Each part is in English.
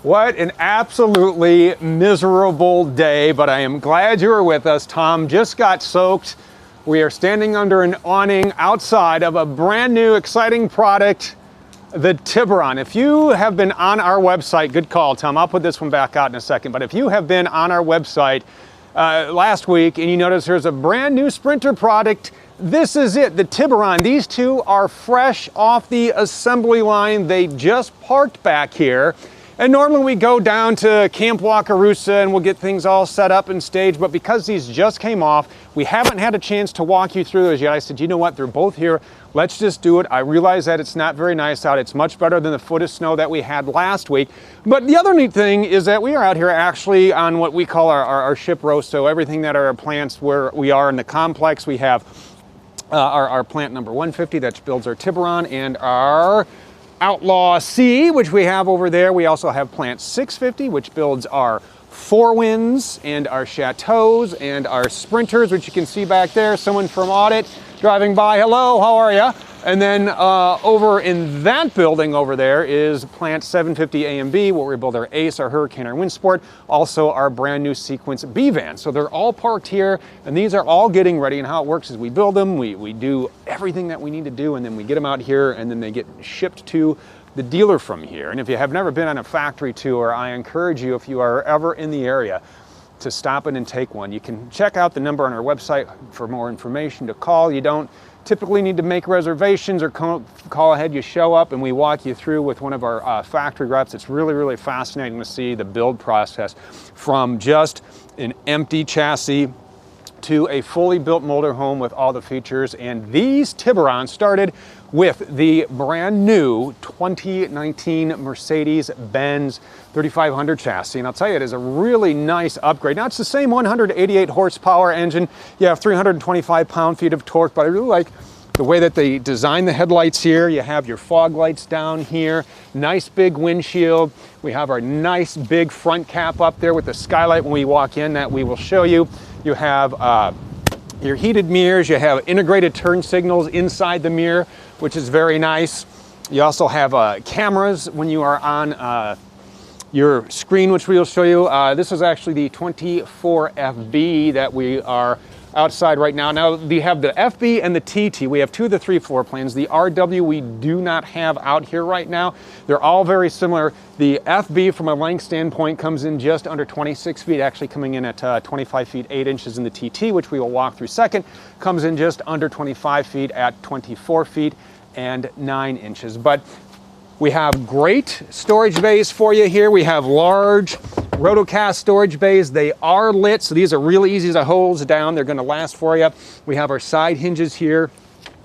What an absolutely miserable day, but I am glad you were with us. Tom just got soaked. We are standing under an awning outside of a brand new exciting product, the Tiburon. If you have been on our website, good call, Tom, I'll put this one back out in a second, but if you have been on our website last week and you notice there's a brand new Sprinter product, this is it, the Tiburon. These two are fresh off the assembly line. They just parked back here. And normally we go down to Camp Wakarusa and we'll get things all set up and staged, but because these just came off, we haven't had a chance to walk you through those yet. I said, you know what, they're both here. Let's just do it. I realize that it's not very nice out. It's much better than the foot of snow that we had last week. But the other neat thing is that we are out here actually on what we call our ship roast. So everything that are our plants where we are in the complex, we have our plant number 150 that builds our Tiburon and our Outlaw C, which we have over there. We also have plant 650, which builds our Four Winds and our Chateaus and our Sprinters, which you can see back there. Someone from Audit driving by. Hello, how are you? And then over in that building over there is plant 750 A and B, where we build our Ace, our Hurricane, our Windsport, also our brand new Sequence B van. So they're all parked here, and these are all getting ready. And how it works is we build them, we do everything that we need to do, and then we get them out here, and then they get shipped to the dealer from here. And if you have never been on a factory tour, I encourage you, if you are ever in the area, to stop in and take one. You can check out the number on our website for more information, to call. You don't typically need to make reservations or call ahead. You show up and we walk you through with one of our factory reps. It's really, really fascinating to see the build process from just an empty chassis to a fully built motorhome with all the features. And these Tiburons started with the brand new 2019 Mercedes-Benz 3500 chassis. And I'll tell you, it is a really nice upgrade. Now, it's the same 188 horsepower engine. You have 325 pound-feet of torque, but I really like the way that they design the headlights here. You have your fog lights down here, nice big windshield. We have our nice big front cap up there with the skylight when we walk in that we will show you. You have your heated mirrors, you have integrated turn signals inside the mirror, which is very nice. You also have cameras when you are on your screen, which we will show you. This is actually the 24FB that we are outside right now. Now, we have the FB and the TT. We have two of the three floor plans. The RW we do not have out here right now. They're all very similar. The FB from a length standpoint comes in just under 26 feet, actually coming in at 25 feet 8 inches in the TT, which we will walk through second, comes in just under 25 feet at 24 feet and 9 inches. But we have great storage bays for you here. We have large rotocast storage bays. They are lit, so these are really easy to hose down. They're going to last for you. We have our side hinges here,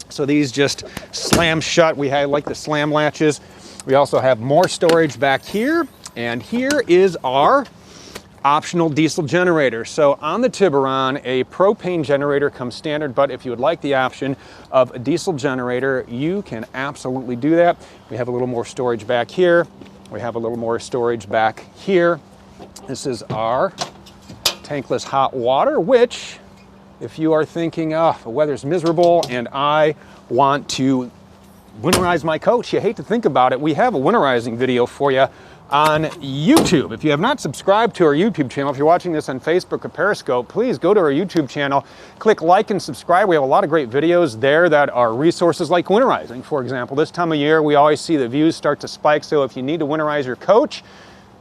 so these just slam shut. We have like the slam latches. We also have more storage back here, and here is our optional diesel generator. So on the Tiburon, a propane generator comes standard, but if you would like the option of a diesel generator, you can absolutely do that. We have a little more storage back here. We have a little more storage back here. This is our tankless hot water, which, if you are thinking, oh, the weather's miserable and I want to winterize my coach, you hate to think about it, we have a winterizing video for you on YouTube. If you have not subscribed to our YouTube channel, if you're watching this on Facebook or Periscope, please go to our YouTube channel, click like and subscribe. We have a lot of great videos there that are resources like winterizing. For example, this time of year, we always see the views start to spike, so if you need to winterize your coach,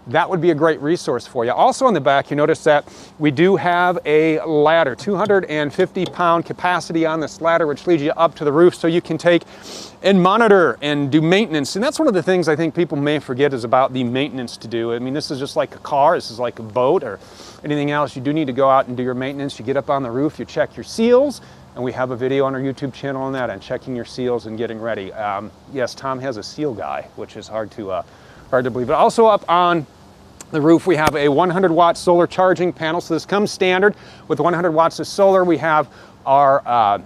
that would be a great resource for you. Also on the back, you notice that we do have a ladder, 250 pound capacity on this ladder, which leads you up to the roof so you can take and monitor and do maintenance. And that's one of the things I think people may forget is about the maintenance to do. I mean, this is just like a car, this is like a boat or anything else. You do need to go out and do your maintenance. You get up on the roof, you check your seals, and we have a video on our YouTube channel on that, on checking your seals and getting ready. Yes, Tom has a seal guy, which is hard to believe. But also up on the roof, we have a 100-watt solar charging panel. So this comes standard with 100 watts of solar. We have our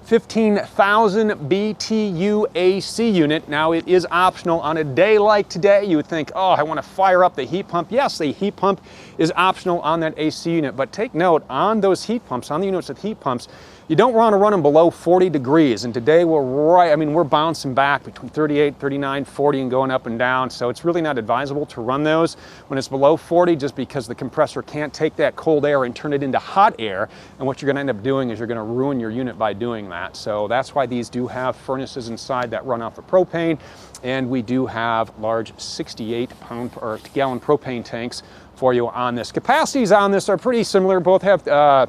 15,000 BTU AC unit. Now it is optional. On a day like today, you would think, oh, I want to fire up the heat pump. Yes, the heat pump is optional on that AC unit, but take note, on those heat pumps, on the units with heat pumps, you don't want to run them below 40 degrees. And today we're bouncing back between 38, 39, 40 and going up and down. So it's really not advisable to run those when it's below 40, just because the compressor can't take that cold air and turn it into hot air. And what you're going to end up doing is you're going to ruin your unit by doing that. So that's why these do have furnaces inside that run off of propane. And we do have large 68-pound or gallon propane tanks for you on this. Capacities on this are pretty similar. Both have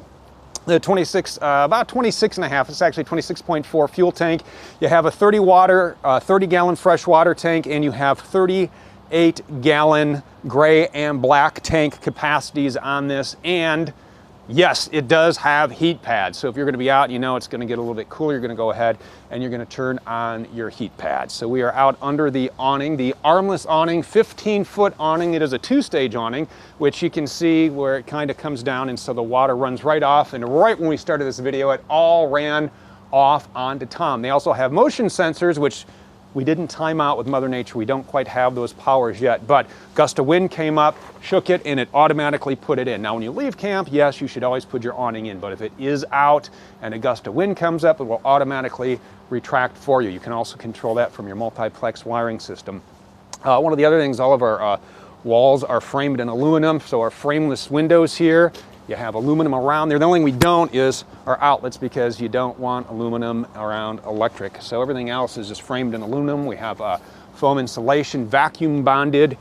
the 26, about 26 and a half, it's actually 26.4 fuel tank. You have a 30 gallon fresh water tank, and you have 38 gallon gray and black tank capacities on this. And yes, it does have heat pads. So if you're going to be out, you know it's going to get a little bit cooler, you're going to go ahead and you're going to turn on your heat pads. So we are out under the awning, the armless awning, 15-foot awning. It is a 2-stage awning, which you can see where it kind of comes down, and so the water runs right off. And right when we started this video, it all ran off onto Tom. They also have motion sensors, which we didn't time out with Mother Nature. We don't quite have those powers yet, but gust of wind came up, shook it, and it automatically put it in. Now, when you leave camp, yes, you should always put your awning in, but if it is out and a gust of wind comes up, it will automatically retract for you. You can also control that from your multiplex wiring system. One of the other things, all of our walls are framed in aluminum, so our frameless windows here, you have aluminum around there. The only thing we don't is our outlets, because you don't want aluminum around electric. So everything else is just framed in aluminum. We have foam insulation, vacuum bonded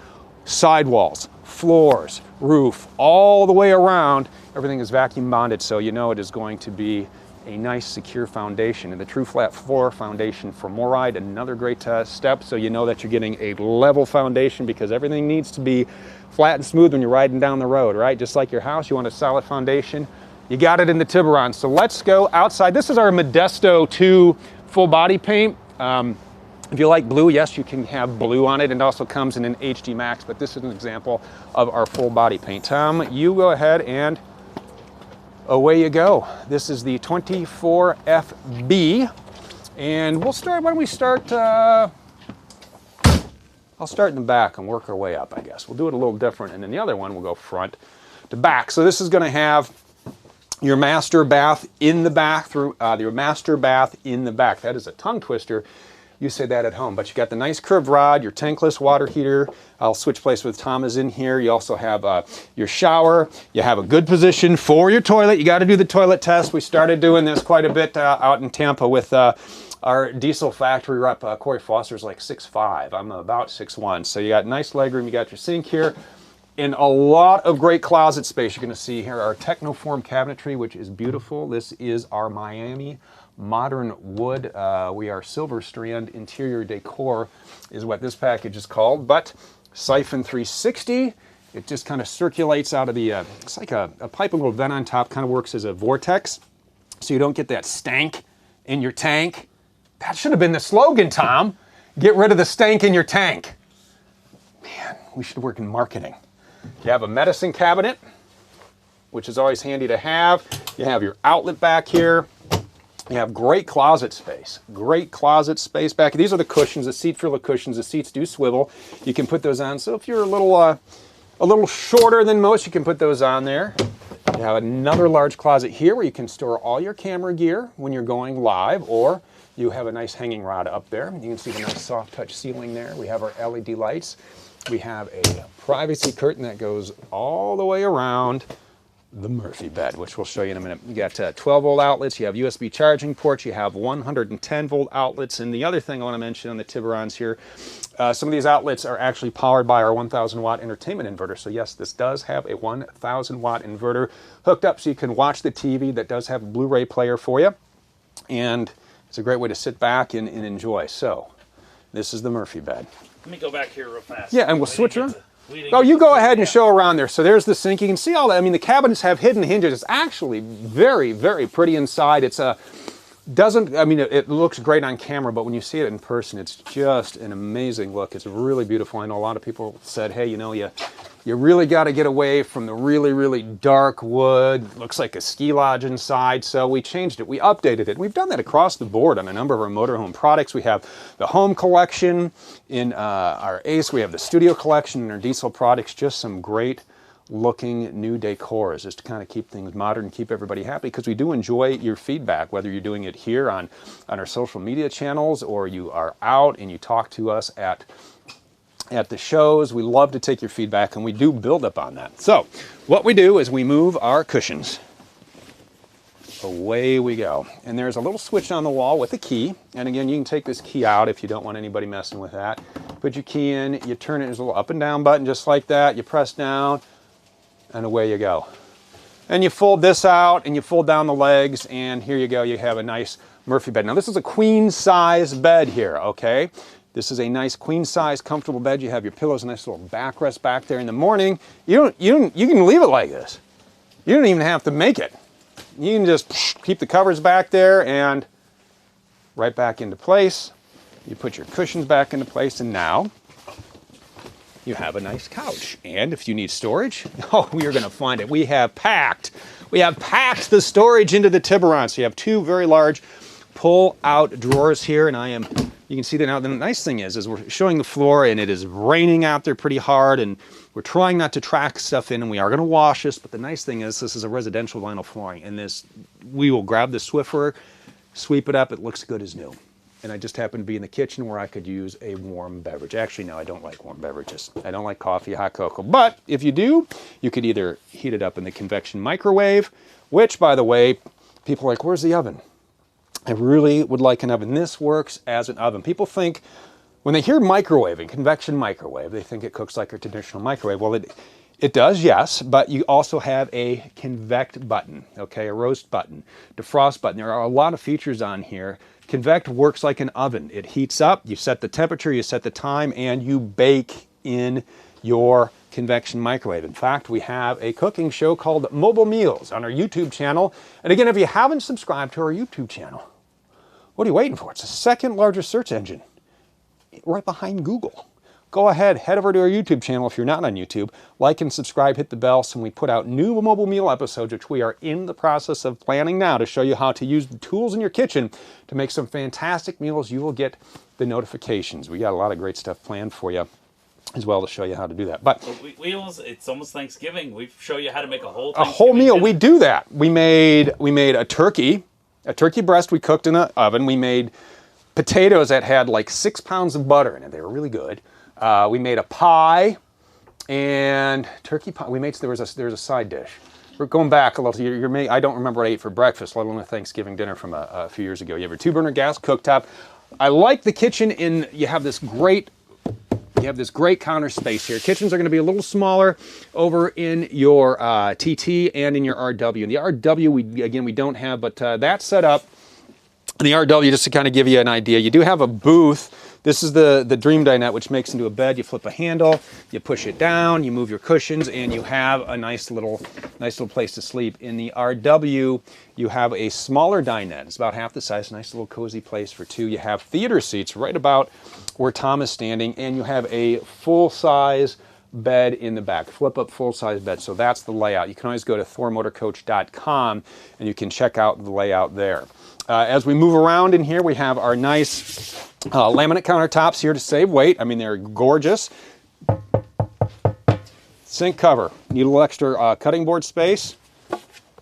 sidewalls, floors, roof, all the way around. Everything is vacuum bonded, so you know it is going to be a nice secure foundation. And the True Flat Floor foundation from Moride, another great step, so you know that you're getting a level foundation, because everything needs to be flat and smooth when you're riding down the road, right? Just like your house, you want a solid foundation. You got it in the Tiburon. So let's go outside. This is our Modesto 2 full body paint. If you like blue, yes, you can have blue on it. It also comes in an HD Max, but this is an example of our full body paint. Tom, you go ahead and away you go. This is the 24FB, and we'll start, why don't we start, I'll start in the back and work our way up, I guess. We'll do it a little different, and then the other one will go front to back. So this is going to have your master bath in the back, your master bath in the back. That is a tongue twister. You say that at home, but you got the nice curved rod, your tankless water heater. I'll switch place with Tom is in here. You also have your shower. You have a good position for your toilet. You got to do the toilet test. We started doing this quite a bit out in Tampa with our diesel factory rep. Corey Foster's like 6'5". I'm about 6'1". So you got nice legroom. You got your sink here. And a lot of great closet space. You're going to see here our Technoform cabinetry, which is beautiful. This is our Miami modern wood. We are Silver Strand interior decor is what this package is called. But Siphon 360, it just kind of circulates out of the, it's like a pipe and a little vent on top, kind of works as a vortex, so you don't get that stank in your tank. That should have been the slogan, Tom. Get rid of the stank in your tank. Man, we should work in marketing. You have a medicine cabinet, which is always handy to have. You have your outlet back here. You have great closet space. Great closet space back. These are the cushions, the seat filler cushions. The seats do swivel. You can put those on. So if you're a little shorter than most, you can put those on there. You have another large closet here where you can store all your camera gear when you're going live, or you have a nice hanging rod up there. You can see the nice soft touch ceiling there. We have our LED lights. We have a privacy curtain that goes all the way around the Murphy bed, which we'll show you in a minute. You got 12-volt outlets, you have USB charging ports, you have 110-volt outlets, and the other thing I want to mention on the Tiburons here, some of these outlets are actually powered by our 1,000-watt entertainment inverter. So yes, this does have a 1,000-watt inverter hooked up so you can watch the TV. That does have a Blu-ray player for you, and it's a great way to sit back and enjoy. So this is the Murphy bed. Let me go back here real fast. Yeah, and we'll switch around. Oh, you go ahead and show around there. So there's the sink. You can see all that. I mean, the cabinets have hidden hinges. It's actually very, very pretty inside. It's it looks great on camera, but when you see it in person, it's just an amazing look. It's really beautiful. I know a lot of people said, hey, you know, you You really got to get away from the really, really dark wood. Looks like a ski lodge inside, so we changed it. We updated it. We've done that across the board on a number of our motorhome products. We have the home collection in our Ace. We have the studio collection in our diesel products. Just some great looking new decors, just to kind of keep things modern and keep everybody happy, because we do enjoy your feedback, whether you're doing it here on our social media channels or you are out and you talk to us at the shows. We love to take your feedback, and we do build up on that. So what we do is we move our cushions. Away we go. And there's a little switch on the wall with a key. And again, you can take this key out if you don't want anybody messing with that. Put your key in, you turn it, there's a little up and down button just like that. You press down, and away you go. And you fold this out, and you fold down the legs, and here you go. You have a nice Murphy bed. Now this is a queen size bed here, okay? This is a nice queen size comfortable bed. You have your pillows, a nice little backrest back there. In the morning, you can leave it like this. You don't even have to make it. You can just keep the covers back there and right back into place. You put your cushions back into place, and now you have a nice couch. And if you need storage, oh, we are going to find it. We have packed the storage into the Tiburon. So you have two very large pull-out drawers here, and you can see that now. The nice thing is we're showing the floor, and it is raining out there pretty hard, and we're trying not to track stuff in, and we are going to wash this. But the nice thing is this is a residential vinyl flooring, and we will grab the Swiffer, sweep it up. It looks good as new. And I just happen to be in the kitchen where I could use a warm beverage. Actually, no, I don't like warm beverages. I don't like coffee, hot cocoa. But if you do, you could either heat it up in the convection microwave, which, by the way, people are like, where's the oven? I really would like an oven. This works as an oven. People think, when they hear microwaving, convection microwave, they think it cooks like a traditional microwave. Well, it does, yes, but you also have a convect button, okay, a roast button, defrost button. There are a lot of features on here. Convect works like an oven. It heats up, you set the temperature, you set the time, and you bake in your convection microwave. In fact, we have a cooking show called Mobile Meals on our YouTube channel. And again, if you haven't subscribed to our YouTube channel, what are you waiting for? It's the second largest search engine, right behind Google. Go ahead, head over to our YouTube channel if you're not on YouTube. Like and subscribe, hit the bell, so when we put out new mobile meal episodes, which we are in the process of planning now to show you how to use the tools in your kitchen to make some fantastic meals, you will get the notifications. We got a lot of great stuff planned for you as well to show you how to do that. But it's almost Thanksgiving. We show you how to make a whole meal. Dinner. We do that. We made a turkey breast we cooked in the oven. We made potatoes that had like 6 pounds of butter in it. They were really good. We made a pie and turkey pie. There's a side dish. We're going back a little. I don't remember what I ate for breakfast, let alone a Thanksgiving dinner from a few years ago. You have your 2-burner gas cooktop. I like the kitchen you have this great counter space here. Kitchens are going to be a little smaller over in your TT and in your RW. And the RW, we don't have, but that's set up. The RW, just to kind of give you an idea, you do have a booth. This is the Dream Dinette, which makes into a bed. You flip a handle, you push it down, you move your cushions, and you have a nice little place to sleep. In the RW, you have a smaller dinette. It's about half the size, nice little cozy place for two. You have theater seats right about where Tom is standing, and you have a full-size bed in the back, flip up full-size bed. So that's the layout. You can always go to thormotorcoach.com and you can check out the layout there. As we move around in here, we have our nice laminate countertops here to save weight. I mean, they're gorgeous. Sink cover. Need a little extra cutting board space.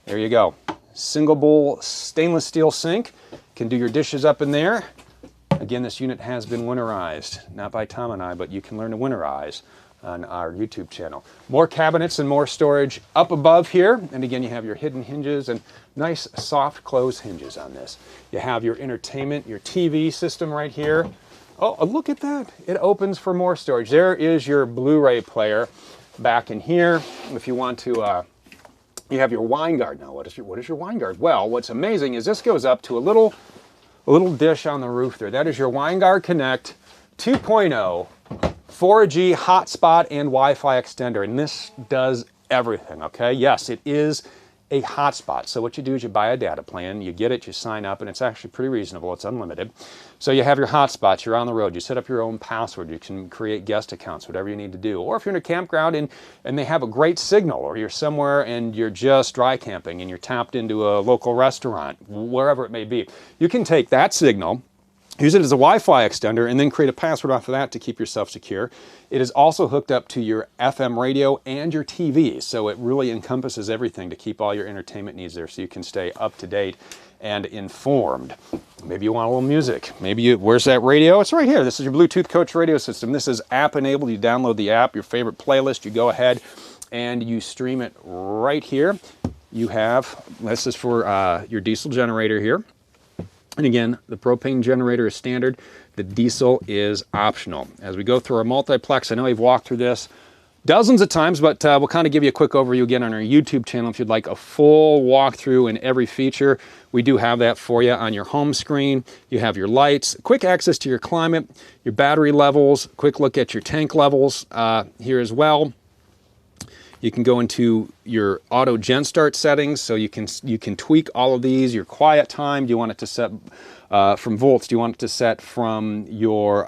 There you go. Single bowl stainless steel sink. Can do your dishes up in there. Again, this unit has been winterized. Not by Tom and I, but you can learn to winterize on our YouTube channel. More cabinets and more storage up above here. And again, you have your hidden hinges and nice soft close hinges on this. You have your entertainment, your TV system right here. Oh, look at that. It opens for more storage. There is your Blu-ray player back in here. If you want to, you have your wine guard. Now, what is your wine guard? Well, what's amazing is this goes up to a little dish on the roof there. That is your Wine Guard Connect 2.0 4G hotspot and Wi-Fi extender, and this does everything, okay? Yes, it is a hotspot. So what you do is you buy a data plan, you get it, you sign up, and it's actually pretty reasonable. It's unlimited. So you have your hotspots, you're on the road, you set up your own password, you can create guest accounts, whatever you need to do. Or if you're in a campground and they have a great signal, or you're somewhere and you're just dry camping and you're tapped into a local restaurant, wherever it may be, you can take that signal, use it as a Wi-Fi extender, and then create a password off of that to keep yourself secure. It is also hooked up to your FM radio and your TV, so it really encompasses everything to keep all your entertainment needs there so you can stay up to date and informed. Maybe you want a little music. Where's that radio? It's right here. This is your Bluetooth Coach radio system. This is app enabled. You download the app, your favorite playlist, you go ahead and you stream it right here. You have, this is for your diesel generator here. And again, the propane generator is standard. The diesel is optional. As we go through our multiplex, I know we've walked through this dozens of times, but we'll kind of give you a quick overview again on our YouTube channel. If you'd like a full walkthrough in every feature, we do have that for you on your home screen. You have your lights, quick access to your climate, your battery levels, quick look at your tank levels here as well. You can go into your auto gen start settings, so you can tweak all of these. Your quiet time, do you want it to set from volts? Do you want it to set from your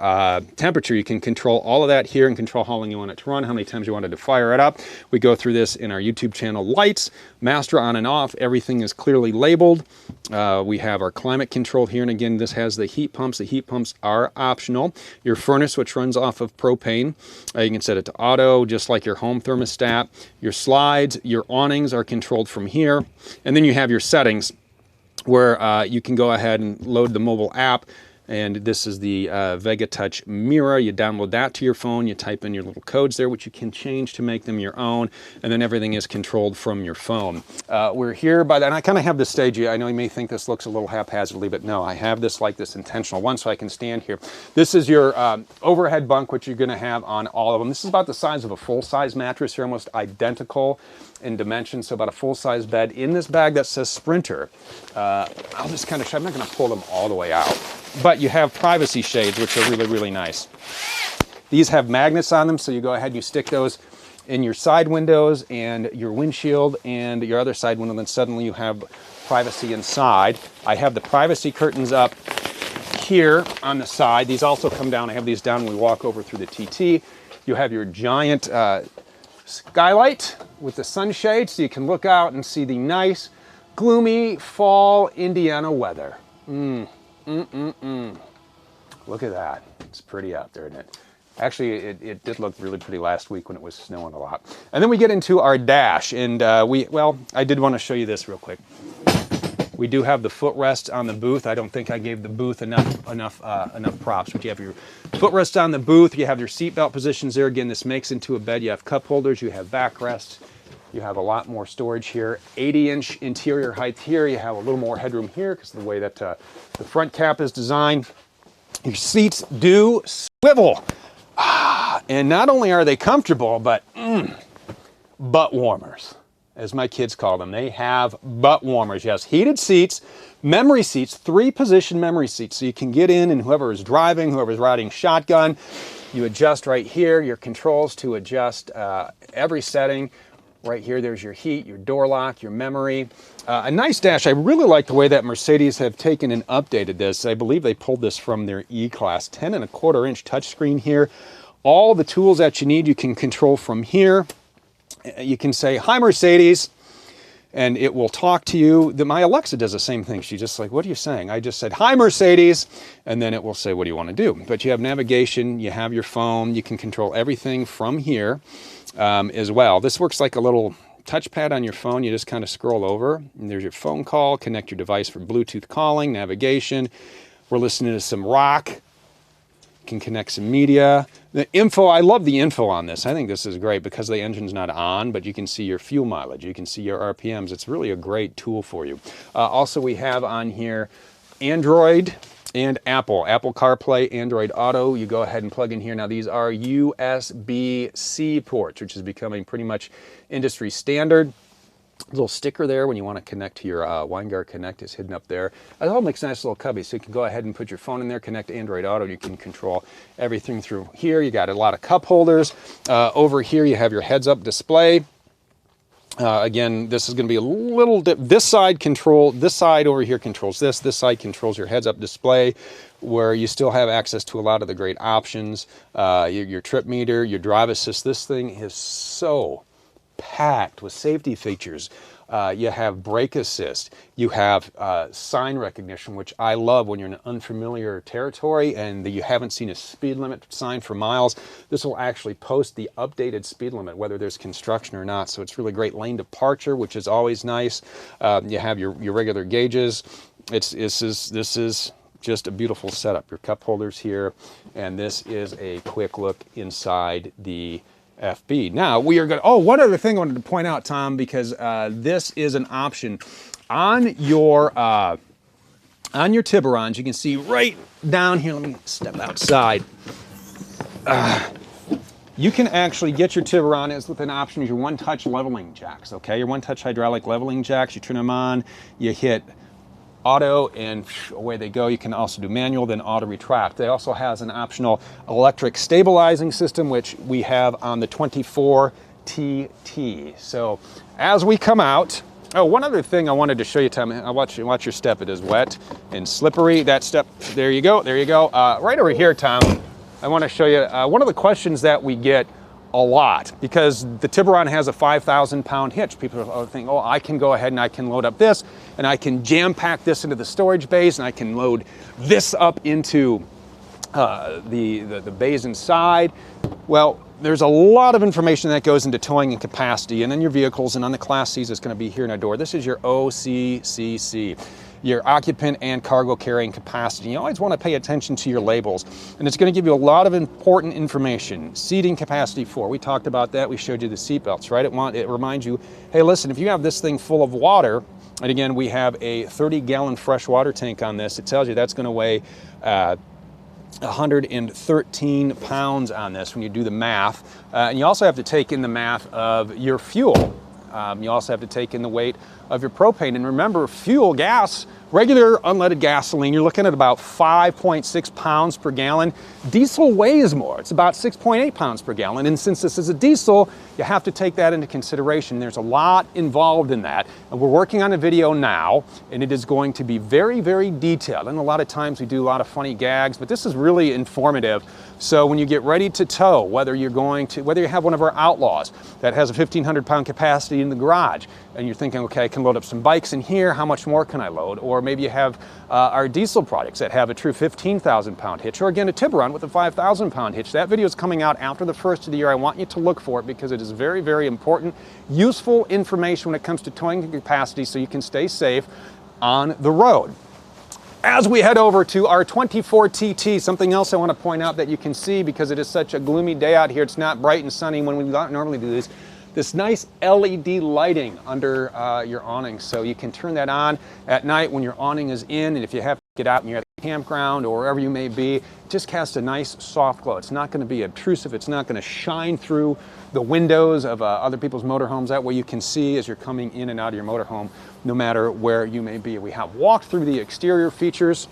temperature? You can control all of that here and control how long you want it to run, how many times you want it to fire it up. We go through this in our YouTube channel. Lights, master on and off, everything is clearly labeled. We have our climate control here, and again, this has the heat pumps. The heat pumps are optional. Your furnace, which runs off of propane, you can set it to auto, just like your home thermostat. Your slides, your awnings are controlled from here. And then you have your settings where you can go ahead and load the mobile app. And this is the Vega Touch Mirror. You download that to your phone. You type in your little codes there, which you can change to make them your own. And then everything is controlled from your phone. We're here by that. And I kind of have this stage. I know you may think this looks a little haphazardly, but no, I have this like this intentional one so I can stand here. This is your overhead bunk, which you're going to have on all of them. This is about the size of a full-size mattress here, almost identical in dimension, so about a full-size bed. In this bag that says Sprinter, I'll just kind of show. I'm not going to pull them all the way out, but you have privacy shades, which are really, really nice. These have magnets on them, so you go ahead and you stick those in your side windows and your windshield and your other side window, and then suddenly you have privacy inside. I have the privacy curtains up here on the side. These also come down. I have these down when we walk over through the TT. You have your giant skylight with the sunshade, so you can look out and see the nice, gloomy fall Indiana weather. Look at that. It's pretty out there, isn't it? Actually, it did look really pretty last week when it was snowing a lot. And then we get into our dash, and I did want to show you this real quick. We do have the footrest on the booth. I don't think I gave the booth enough props, but you have your footrest on the booth. You have your seatbelt positions there. Again, this makes into a bed. You have cup holders. You have backrests. You have a lot more storage here. 80-inch interior height here. You have a little more headroom here because of the way that the front cap is designed. Your seats do swivel. And not only are they comfortable, but butt warmers, as my kids call them. They have butt warmers. Yes, heated seats, memory seats, 3-position memory seats. So you can get in, and whoever is driving, whoever's riding shotgun, you adjust right here, your controls to adjust every setting. Right here, there's your heat, your door lock, your memory. A nice dash. I really like the way that Mercedes have taken and updated this. I believe they pulled this from their E-Class. 10.25-inch touchscreen here. All the tools that you need, you can control from here. You can say, "Hi, Mercedes," and it will talk to you. My Alexa does the same thing. She's just like, "What are you saying?" I just said, "Hi, Mercedes," and then it will say, "What do you want to do?" But you have navigation, you have your phone, you can control everything from here as well. This works like a little touchpad on your phone. You just kind of scroll over, and there's your phone call, connect your device for Bluetooth calling, navigation. We're listening to some rock. You can connect some media. The info, I love the info on this. I think this is great because the engine's not on, but you can see your fuel mileage. You can see your RPMs. It's really a great tool for you. Also, we have on here Android and Apple CarPlay, Android Auto. You go ahead and plug in here. Now, these are USB-C ports, which is becoming pretty much industry standard. A little sticker there when you want to connect to your Winegard Connect is hidden up there. It all makes a nice little cubby, so you can go ahead and put your phone in there, connect to Android Auto. You can control everything through here. You got a lot of cup holders. Over here, you have your heads-up display. Again, this is going to be a little this side over here controls this side controls your heads-up display, where you still have access to a lot of the great options. Your trip meter, your drive assist. This thing is so packed with safety features. You have brake assist, you have sign recognition, which I love when you're in unfamiliar territory and you haven't seen a speed limit sign for miles. This will actually post the updated speed limit, whether there's construction or not. So it's really great. Lane departure, which is always nice. You have your regular gauges. This is just a beautiful setup. Your cup holders here, and this is a quick look inside the FB. Now we are going to, one other thing I wanted to point out, Tom, because this is an option on your Tiburons. You can see right down here. Let me step outside. You can actually get your Tiburon as with an option as your one-touch leveling jacks. Okay, your one-touch hydraulic leveling jacks. You turn them on. You hit auto and away they go. You can also do manual, then auto retract. It also has an optional electric stabilizing system, which we have on the 24 TT. So as we come out, one other thing I wanted to show you, Tom. Watch your step. It is wet and slippery. That step, there you go, there you go. Right over here, Tom, I want to show you one of the questions that we get a lot, because the Tiburon has a 5,000-pound hitch. People are thinking, oh, I can go ahead and I can load up this, and I can jam pack this into the storage bays, and I can load this up into the bays inside. Well, there's a lot of information that goes into towing and capacity, and in your vehicles and on the Class Cs, it's going to be here in our door. This is your OCCC. Your occupant and cargo carrying capacity. You always want to pay attention to your labels, and it's going to give you a lot of important information. Seating capacity 4, we talked about that. We showed you the seat belts, right? It reminds you, hey, listen, if you have this thing full of water, and again, we have a 30-gallon fresh water tank on this, it tells you that's going to weigh 113 pounds on this when you do the math. And you also have to take in the math of your fuel. You also have to take in the weight of your propane. And remember, fuel, gas, regular unleaded gasoline, you're looking at about 5.6 pounds per gallon. Diesel weighs more. It's about 6.8 pounds per gallon. And since this is a diesel, you have to take that into consideration. There's a lot involved in that. And we're working on a video now, and it is going to be very, very detailed. And a lot of times we do a lot of funny gags, but this is really informative. So when you get ready to tow, whether you have one of our Outlaws that has a 1,500-pound capacity in the garage, and you're thinking, okay, I can load up some bikes in here, how much more can I load? Or maybe you have our diesel products that have a true 15,000-pound hitch, or again, a Tiburon with a 5,000-pound hitch. That video is coming out after the first of the year. I want you to look for it because it is very, very important, useful information when it comes to towing capacity so you can stay safe on the road. As we head over to our 24 TT, something else I want to point out that you can see because it is such a gloomy day out here, it's not bright and sunny when we normally do this nice LED lighting under your awning. So you can turn that on at night when your awning is in, and if you have to get out and you're at the campground or wherever you may be, it just casts a nice soft glow. It's not going to be obtrusive. It's not going to shine through the windows of other people's motorhomes. That way you can see as you're coming in and out of your motorhome, no matter where you may be. We have walked through the exterior features.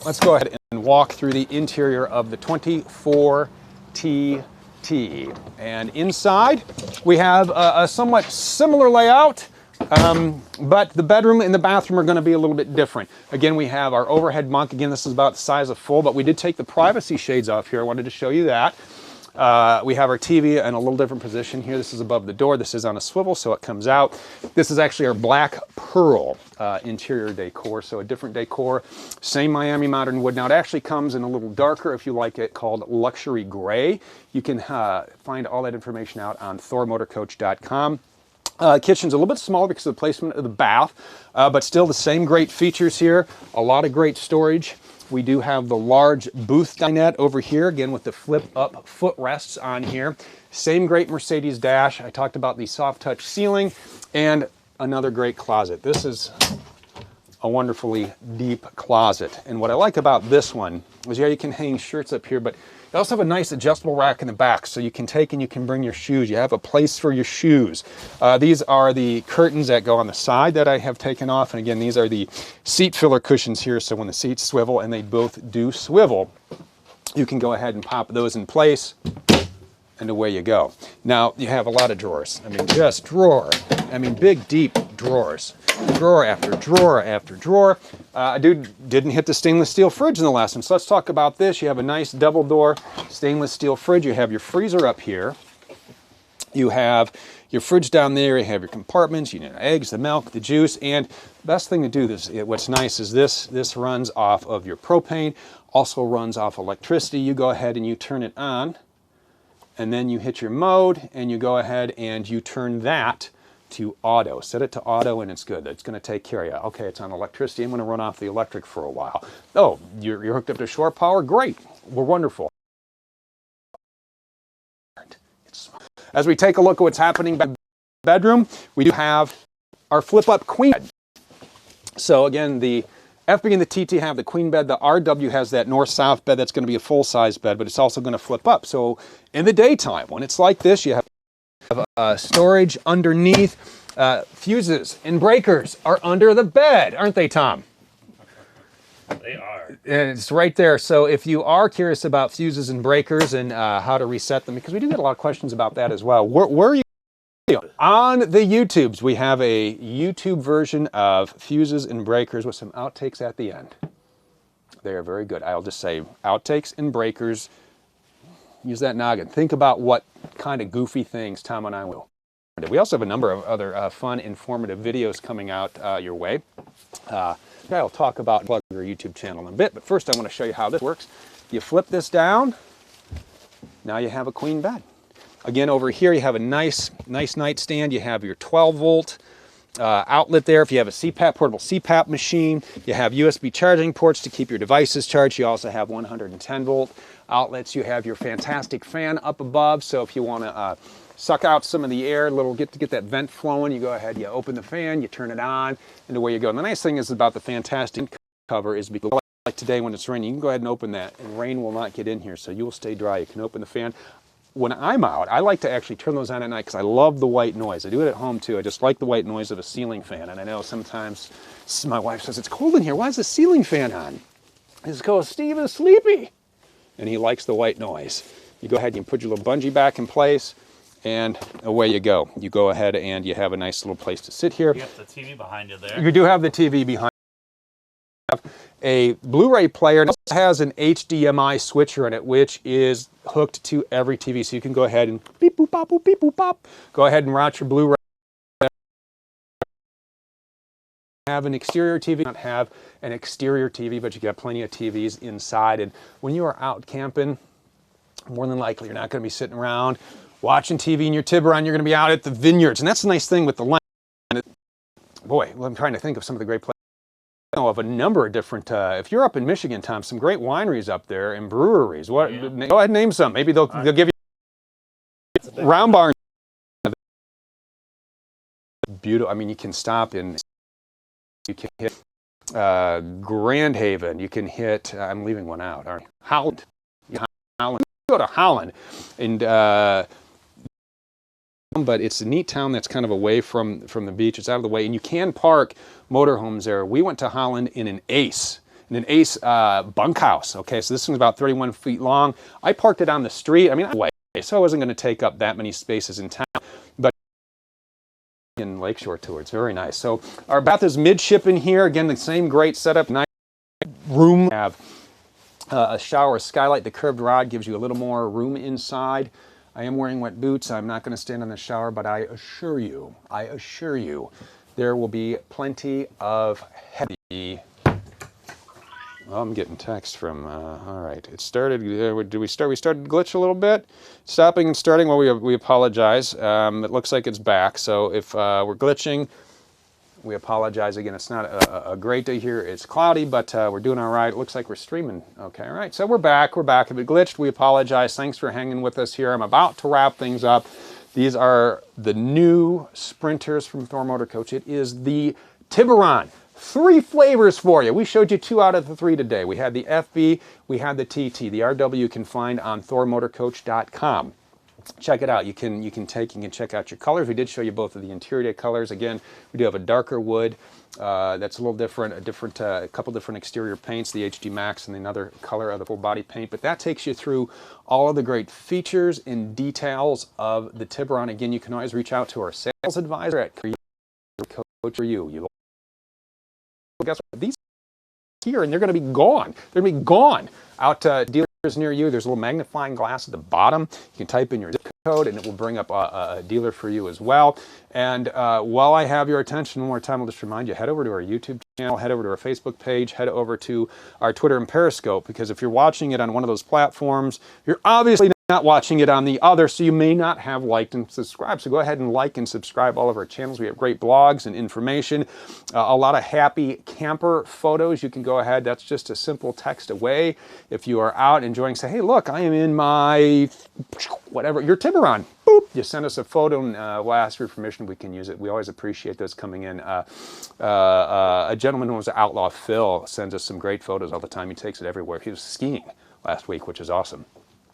Let's go ahead and walk through the interior of the 24 TT. And inside, we have a somewhat similar layout, but the bedroom and the bathroom are going to be a little bit different. Again, we have our overhead bunk. Again, this is about the size of full, but we did take the privacy shades off here. I wanted to show you that. We have our TV in a little different position here. This is above the door. This is on a swivel, so it comes out. This is actually our black pearl interior decor, so a different decor. Same Miami modern wood. Now, it actually comes in a little darker, if you like it, called luxury gray. You can find all that information out on thormotorcoach.com. Kitchen's a little bit smaller because of the placement of the bath, but still the same great features here. A lot of great storage. We do have the large booth dinette over here, again with the flip-up footrests on here. Same great Mercedes dash. I talked about the soft touch ceiling, and another great closet. This is a wonderfully deep closet. And what I like about this one is, yeah, you can hang shirts up here, but you also have a nice adjustable rack in the back, so you can take and you can bring your shoes. You have a place for your shoes. These are the curtains that go on the side that I have taken off. And again, these are the seat filler cushions here. So when the seats swivel, and they both do swivel, you can go ahead and pop those in place. and away you go. Now, you have a lot of drawers. I mean, just drawer. I mean, big, deep drawers. Drawer after drawer after drawer. Dude didn't hit the stainless steel fridge in the last one, so let's talk about this. You have a nice double door stainless steel fridge. You have your freezer up here. You have your fridge down there. You have your compartments. You know, eggs, the milk, the juice, and the best thing to do this. What's nice is this runs off of your propane. Also runs off electricity. You go ahead and you turn it on, and then you hit your mode, and you go ahead and you turn that to auto. Set it to auto, and it's good. It's going to take care of you. Okay, it's on electricity. I'm going to run off the electric for a while. Oh, you're hooked up to shore power? Great. We're wonderful. As we take a look at what's happening in the bedroom, we do have our flip-up queen bed. So again, the FB and the TT have the queen bed. The RW has that north-south bed that's going to be a full-size bed, but it's also going to flip up. So in the daytime, when it's like this, you have storage underneath. Fuses and breakers are under the bed, aren't they, Tom? They are. And it's right there. So if you are curious about fuses and breakers and how to reset them, because we do get a lot of questions about that as well. Where are you? On the YouTubes, we have a YouTube version of fuses and breakers with some outtakes at the end. They are very good. I'll just say outtakes and breakers. Use that noggin. Think about what kind of goofy things Tom and I will. We also have a number of other fun, informative videos coming out your way. I'll talk about plug your YouTube channel in a bit, but first I want to show you how this works. You flip this down. Now you have a queen bed. Again, over here you have a nice nightstand. You have your 12-volt outlet there if you have a CPAP, portable CPAP machine. You have USB charging ports to keep your devices charged. You also have 110-volt outlets. You have your fantastic fan up above, so if you want to suck out some of the air, get that vent flowing, you go ahead, you open the fan, you turn it on, and away you go. And the nice thing is about the fantastic cover is because like today when it's raining, you can go ahead and open that, and rain will not get in here, so you will stay dry. You can open the fan. When I'm out, I like to actually turn those on at night because I love the white noise. I do it at home too. I just like the white noise of a ceiling fan. And I know sometimes my wife says, it's cold in here. Why is the ceiling fan on? It's because Steve is sleepy. And he likes the white noise. You go ahead and you put your little bungee back in place, and away you go. You go ahead and you have a nice little place to sit here. You got the TV behind you there. You do have the TV behind you. A Blu-ray player. It also has an HDMI switcher in it, which is hooked to every TV. So you can go ahead and beep boop bop boop beep boop bop. Go ahead and route your Blu-ray. Have an exterior TV. Not have an exterior TV, but you got plenty of TVs inside. And when you are out camping, more than likely you're not going to be sitting around watching TV in your Tiburon. You're going to be out at the vineyards, and that's the nice thing with the land. Boy, well, I'm trying to think of some of the great places. Of a number of different, if you're up in Michigan, Tom, some great wineries up there and breweries. What? Yeah. Go ahead and name some. Maybe they'll give you Round Barn. Beautiful. I mean, you can stop in. You can hit Grand Haven. You can hit. I'm leaving one out. Aren't you? Holland. Holland. Go to Holland, and. But it's a neat town that's kind of away from the beach. It's out of the way, and you can park motorhomes there. We went to Holland in an Ace bunkhouse. Okay, so this one's about 31 feet long. I parked it on the street. I mean, so I wasn't going to take up that many spaces in town, but in Lakeshore tour, it's very nice. So our bath is midship in here. Again, the same great setup. Nice room. We have a shower, skylight. The curved rod gives you a little more room inside. I am wearing wet boots. I'm not going to stand in the shower, but I assure you, there will be plenty of heavy. Well, I'm getting text from, all right, it started, we started to glitch a little bit. Stopping and starting, well, we apologize. It looks like it's back, so if we're glitching, we apologize again. It's not a great day here. It's cloudy, but we're doing all right. It looks like we're streaming. Okay, all right. So we're back. We're back. If it glitched, we apologize. Thanks for hanging with us here. I'm about to wrap things up. These are the new Sprinters from Thor Motor Coach. It is the Tiburon. 3 flavors for you. We showed you 2 out of the 3 today. We had the FB, we had the TT. The RW you can find on thormotorcoach.com. Check it out. You can check out your colors. We did show you both of the interior colors. Again, we do have a darker wood That's a little different, a couple different exterior paints, the HD Max and another color of the full body paint. But that takes you through all of the great features and details of the Tiburon. Again, you can always reach out to our sales advisor at Coach for You. Guess what? These here, and they're going to be gone. They're going to be gone out dealers near you. There's a little magnifying glass at the bottom. You can type in your zip code and it will bring up a dealer for you as well. And while I have your attention one more time, I'll just remind you, head over to our YouTube channel, head over to our Facebook page, head over to our Twitter and Periscope, because if you're watching it on one of those platforms, you're obviously not watching it on the other, so you may not have liked and subscribed. So go ahead and like and subscribe all of our channels. We have great blogs and information, a lot of happy camper photos. You can go ahead, that's just a simple text away. If you are out enjoying, say, hey, look, I am in my, whatever, your Tiburon. Boop, you send us a photo and we'll ask for permission. We can use it. We always appreciate those coming in. A gentleman who was Outlaw Phil sends us some great photos all the time. He takes it everywhere. He was skiing last week, which is awesome.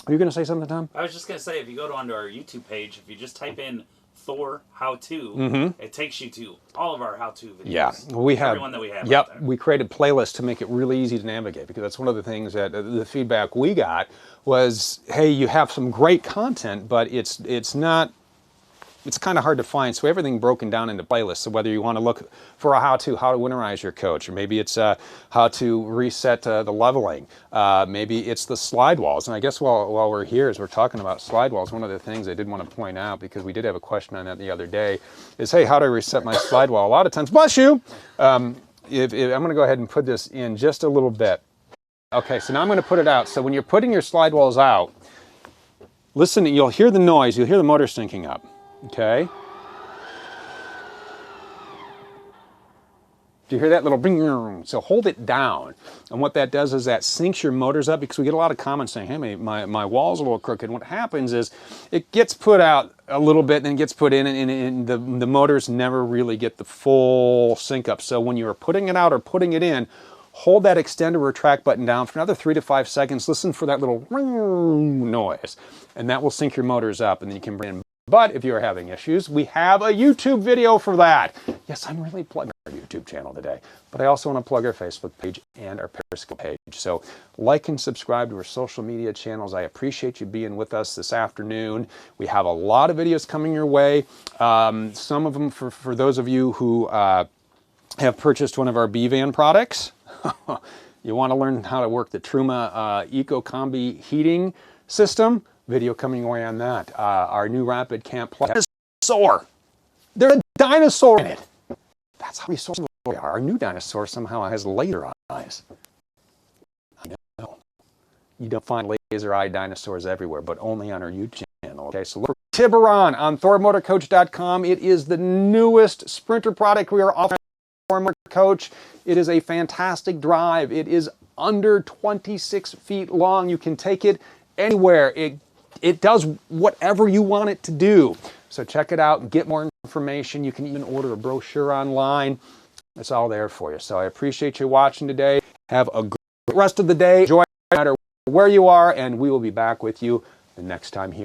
Are you going to say something, Tom? I was just going to say, if you go onto our YouTube page, if you just type in Thor how-to, it takes you to all of our how-to videos. Yeah, we have. Everyone that we have. Yep, we created playlists to make it really easy to navigate, because that's one of the things that the feedback we got was, hey, you have some great content, but it's not. It's kind of hard to find, so everything broken down into playlists. So whether you want to look for a how to winterize your coach, or maybe it's how to reset the leveling, maybe it's the slide walls. And I guess while we're here, as we're talking about slide walls, one of the things I did want to point out, because we did have a question on that the other day, is, hey, how do I reset my slide wall? A lot of times, bless you, I'm going to go ahead and put this in just a little bit. Okay, so now I'm going to put it out. So when you're putting your slide walls out, listen, you'll hear the noise, you'll hear the motor syncing up. Okay. Do you hear that little bing? So hold it down. And what that does is that syncs your motors up, because we get a lot of comments saying, hey, my wall's a little crooked. And what happens is it gets put out a little bit, then gets put in, and the motors never really get the full sync up. So when you're putting it out or putting it in, hold that extend or retract button down for another 3 to 5 seconds. Listen for that little ring noise, and that will sync your motors up, and then you can bring in. But if you're having issues, we have a YouTube video for that. Yes, I'm really plugging our YouTube channel today, but I also want to plug our Facebook page and our Periscope page. So like and subscribe to our social media channels. I appreciate you being with us this afternoon. We have a lot of videos coming your way. Some of them for those of you who have purchased one of our B-Van products. You want to learn how to work the Truma Eco Combi heating system. Video coming away on that. Our new Rapid Camp Plus. Dinosaur! There's a dinosaur in it! That's how resourceful we are. Our new dinosaur somehow has laser eyes. I know. You don't find laser-eyed dinosaurs everywhere, but only on our YouTube channel. Okay, so look for Tiburon on ThorMotorCoach.com. It is the newest Sprinter product we are offering for Motor Coach. It is a fantastic drive. It is under 26 feet long. You can take it anywhere. It does whatever you want it to do. So check it out and get more information. You can even order a brochure online. It's all there for you. So I appreciate you watching today. Have a great rest of the day. Enjoy no matter where you are, and we will be back with you the next time here.